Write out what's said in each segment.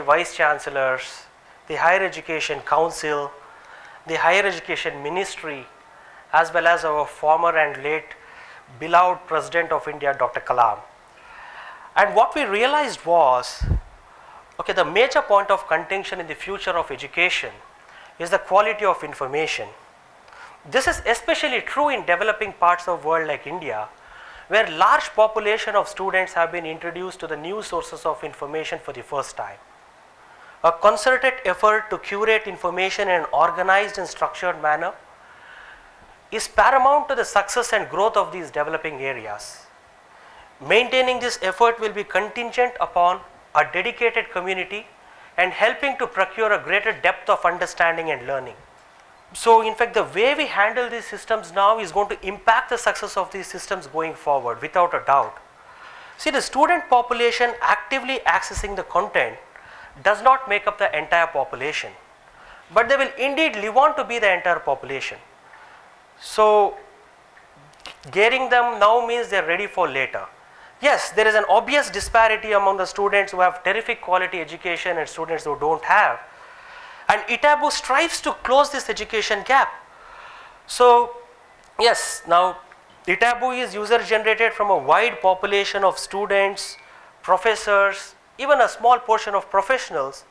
vice chancellors, the Higher Education Council, the Higher Education Ministry, as well as our former and late beloved President of India, Dr. Kalam. And what we realized was, okay, the major point of contention in the future of education is the quality of information. This is especially true in developing parts of the world like India, where large population of students have been introduced to the new sources of information for the first time. A concerted effort to curate information in an organized and structured manner is paramount to the success and growth of these developing areas. Maintaining this effort will be contingent upon a dedicated community and helping to procure a greater depth of understanding and learning. So in fact, the way we handle these systems now is going to impact the success of these systems going forward, without a doubt. See, the student population actively accessing the content does not make up the entire population, but they will indeed live on to be the entire population. So gearing them now means they are ready for later. Yes, there is an obvious disparity among the students who have terrific quality education and students who don't have. And ITABU strives to close this education gap. So yes, now ITABU is user generated from a wide population of students, professors, even a small portion of professionals,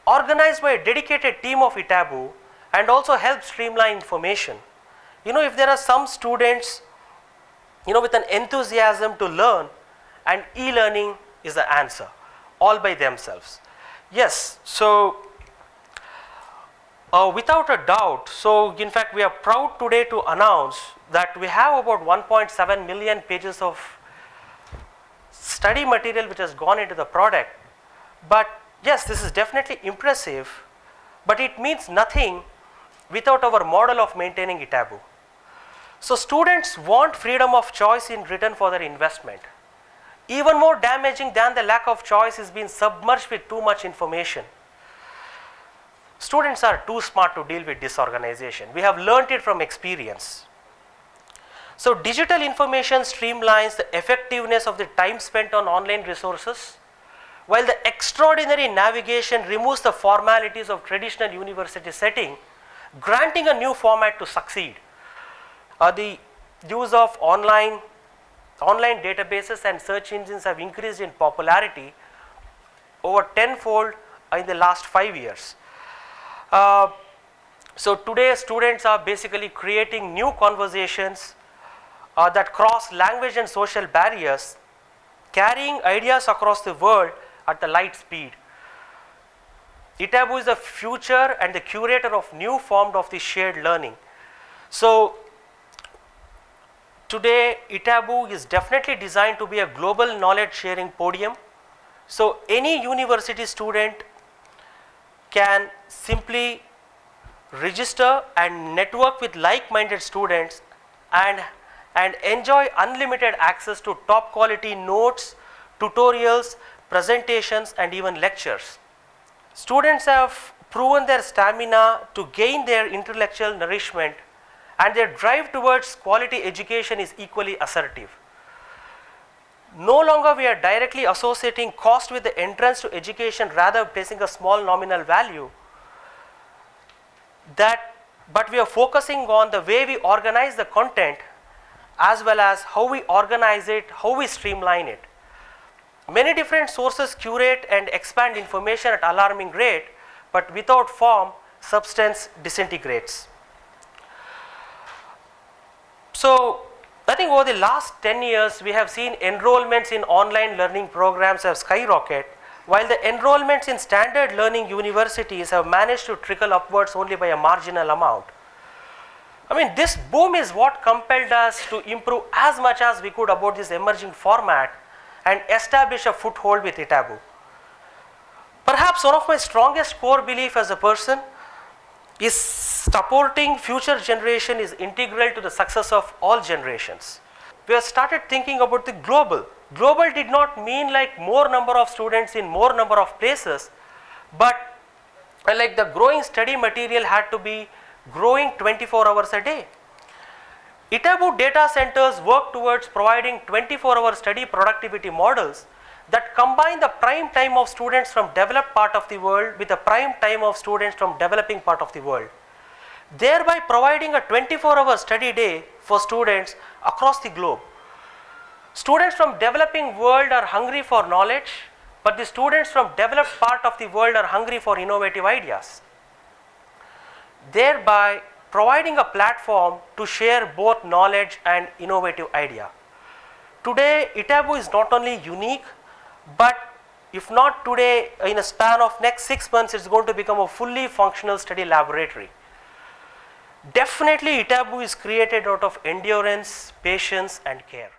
organized by a dedicated team of ITABU, and also help streamline information. You know, if there are some students, you know, with an enthusiasm to learn, and e-learning is the answer, all by themselves. Yes, so without a doubt, so in fact we are proud today to announce that we have about 1.7 million pages of study material which has gone into the product. But yes, this is definitely impressive, but it means nothing without our model of maintaining ITABU. So students want freedom of choice in return for their investment. Even more damaging than the lack of choice is being submerged with too much information. Students are too smart to deal with disorganization. We have learnt it from experience. So digital information streamlines the effectiveness of the time spent on online resources, while the extraordinary navigation removes the formalities of traditional university setting, granting a new format to succeed. The use of online databases and search engines have increased in popularity over tenfold in the last 5 years. So today students are basically creating new conversations that cross language and social barriers, carrying ideas across the world at the light speed. ITABU is the future and the curator of new form of the shared learning. So today ITABU is definitely designed to be a global knowledge sharing podium. So any university student can simply register and network with like-minded students and enjoy unlimited access to top quality notes, tutorials, presentations, and even lectures. Students have proven their stamina to gain their intellectual nourishment, and their drive towards quality education is equally assertive. No longer we are directly associating cost with the entrance to education, rather placing a small nominal value, but we are focusing on the way we organize the content as well as how we organize it, how we streamline it. Many different sources curate and expand information at alarming rate, but without form, substance disintegrates. So I think over the last 10 years, we have seen enrollments in online learning programs have skyrocketed, while the enrollments in standard learning universities have managed to trickle upwards only by a marginal amount. I mean, this boom is what compelled us to improve as much as we could about this emerging format and establish a foothold with ITABU. Perhaps one of my strongest core belief as a person is supporting future generation is integral to the success of all generations. We have started thinking about the global. Global did not mean like more number of students in more number of places, but like the growing study material had to be growing 24 hours a day. ITABU data centers work towards providing 24-hour study productivity models that combine the prime time of students from developed part of the world with the prime time of students from developing part of the world, thereby providing a 24-hour study day for students across the globe. Students from developing world are hungry for knowledge, but the students from developed part of the world are hungry for innovative ideas, thereby providing a platform to share both knowledge and innovative idea. Today, ITABU is not only unique, but if not today, in a span of next 6 months, it's going to become a fully functional study laboratory. Definitely, ITABU is created out of endurance, patience, and care.